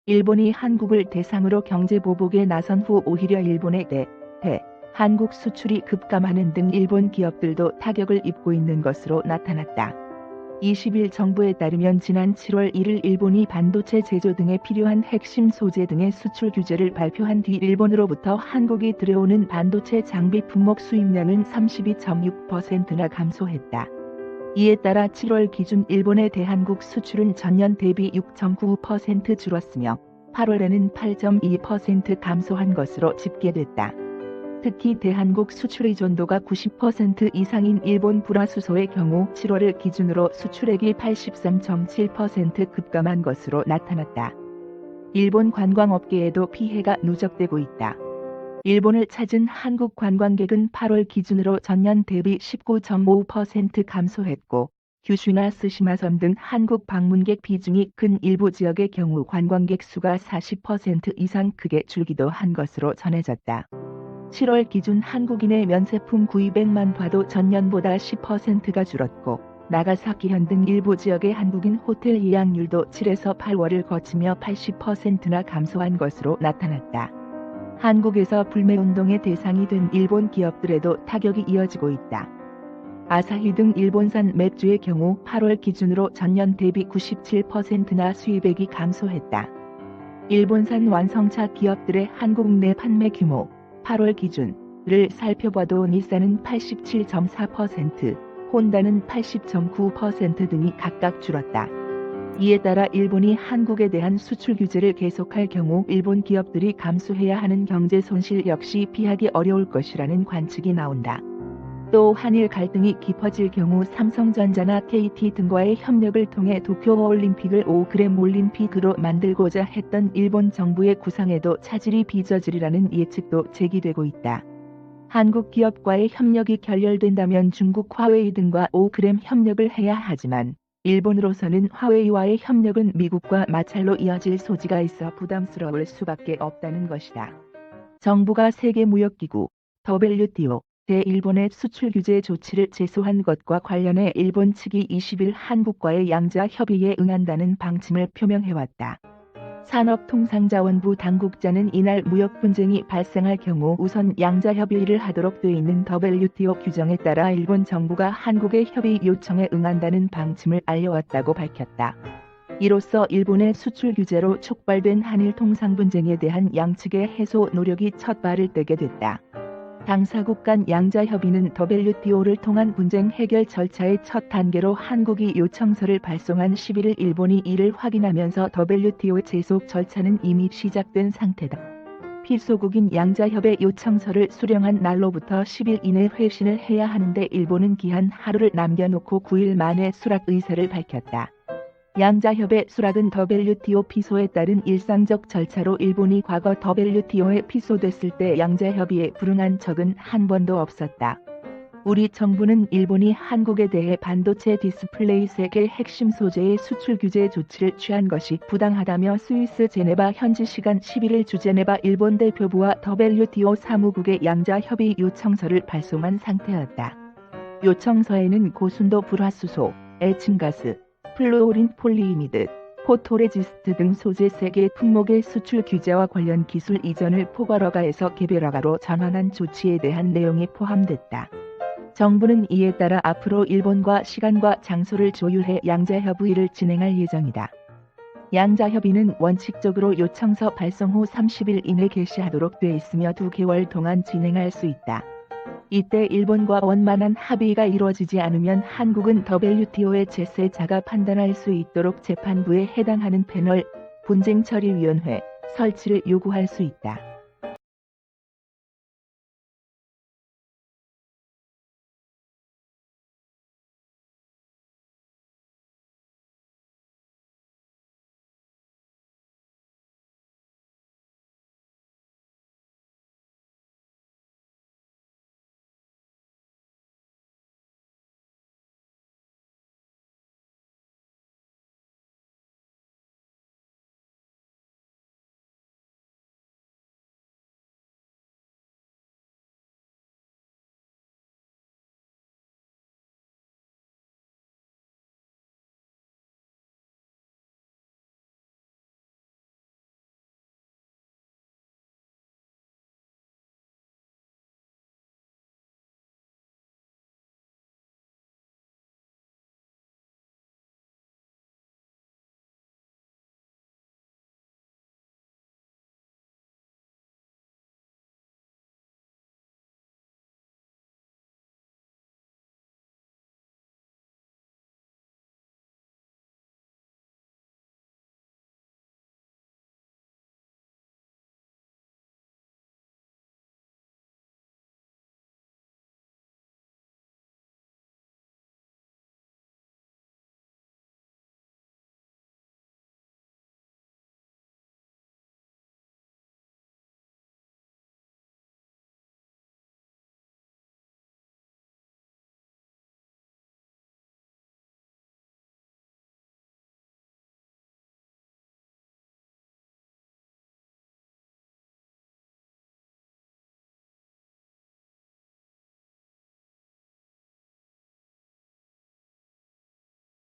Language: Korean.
일본이 한국을 대상으로 경제 보복에 나선 후 오히려 일본에 대해 한국 수출이 급감하는 등 일본 기업들도 타격을 입고 있는 것으로 나타났다. 20일 정부에 따르면 지난 7월 1일 일본이 반도체 제조 등에 필요한 핵심 소재 등의 수출 규제를 발표한 뒤 일본으로부터 한국이 들여오는 반도체 장비 품목 수입량은 32.6%나 감소했다. 이에 따라 7월 기준 일본의 대한국 수출은 전년 대비 6.9% 줄었으며 8월에는 8.2% 감소한 것으로 집계됐다. 특히 대한국 수출 의존도가 90% 이상인 일본 불화수소의 경우 7월을 기준으로 수출액이 83.7% 급감한 것으로 나타났다. 일본 관광업계에도 피해가 누적되고 있다. 일본을 찾은 한국 관광객은 8월 기준으로 전년 대비 19.5% 감소했고 규슈나 스시마섬 등 한국 방문객 비중이 큰 일부 지역의 경우 관광객 수가 40% 이상 크게 줄기도 한 것으로 전해졌다. 7월 기준 한국인의 면세품 구입액만 봐도 전년보다 10%가 줄었고 나가사키현 등 일부 지역의 한국인 호텔 예약률도 7에서 8월을 거치며 80%나 감소한 것으로 나타났다. 한국에서 불매운동의 대상이 된 일본 기업들에도 타격이 이어지고 있다. 아사히 등 일본산 맥주의 경우 8월 기준으로 전년 대비 97%나 수입액이 감소했다. 일본산 완성차 기업들의 한국 내 판매 규모 8월 기준을 살펴봐도 닛산은 87.4%, 혼다는 80.9% 등이 각각 줄었다. 이에 따라 일본이 한국에 대한 수출 규제를 계속할 경우 일본 기업들이 감수해야 하는 경제 손실 역시 피하기 어려울 것이라는 관측이 나온다. 또 한일 갈등이 깊어질 경우 삼성전자나 KT 등과의 협력을 통해 도쿄올림픽을 5g 올림픽으로 만들고자 했던 일본 정부의 구상에도 차질이 빚어지리라는 예측도 제기되고 있다. 한국 기업과의 협력이 결렬된다면 중국 화웨이 등과 5g 협력을 해야 하지만 일본으로서는 화웨이와의 협력은 미국과 마찰로 이어질 소지가 있어 부담스러울 수밖에 없다는 것이다. 정부가 세계무역기구 WTO 일본의 수출 규제 조치를 제소한 것과 관련해 일본 측이 20일 한국과의 양자 협의에 응한다는 방침을 표명해왔다. 산업통상자원부 당국자는 이날 무역 분쟁이 발생할 경우 우선 양자 협의를 하도록 돼 있는 WTO 규정에 따라 일본 정부가 한국의 협의 요청에 응한다는 방침을 알려왔다고 밝혔다. 이로써 일본의 수출 규제로 촉발된 한일 통상 분쟁에 대한 양측의 해소 노력이 첫 발을 떼게 됐다. 당사국 간 양자 협의는 WTO를 통한 분쟁 해결 절차의 첫 단계로 한국이 요청서를 발송한 11일 일본이 이를 확인하면서 WTO 제소 절차는 이미 시작된 상태다. 피소국인 양자협의 요청서를 수령한 날로부터 10일 이내 회신을 해야 하는데 일본은 기한 하루를 남겨놓고 9일 만에 수락 의사를 밝혔다. 양자협의 수락은 WTO 피소에 따른 일상적 절차로 일본이 과거 WTO에 피소됐을 때 양자협의에 불응한 적은 한 번도 없었다. 우리 정부는 일본이 한국에 대해 반도체 디스플레이 세계 핵심 소재의 수출 규제 조치를 취한 것이 부당하다며 스위스 제네바 현지 시간 11일 주제네바 일본 대표부와 WTO 사무국에 양자협의 요청서를 발송한 상태였다. 요청서에는 고순도 불화수소, 에층가스, 플루오린 폴리이미드, 포토레지스트 등 소재 세계 품목의 수출 규제와 관련 기술 이전을 포괄허가에서 개별허가로 전환한 조치에 대한 내용이 포함됐다. 정부는 이에 따라 앞으로 일본과 시간과 장소를 조율해 양자협의를 진행할 예정이다. 양자협의는 원칙적으로 요청서 발송 후 30일 이내 개시하도록 돼 있으며 2개월 동안 진행할 수 있다. 이때 일본과 원만한 합의가 이루어지지 않으면 한국은 WTO의 제세자가 판단할 수 있도록 재판부에 해당하는 패널, 분쟁처리위원회 설치를 요구할 수 있다.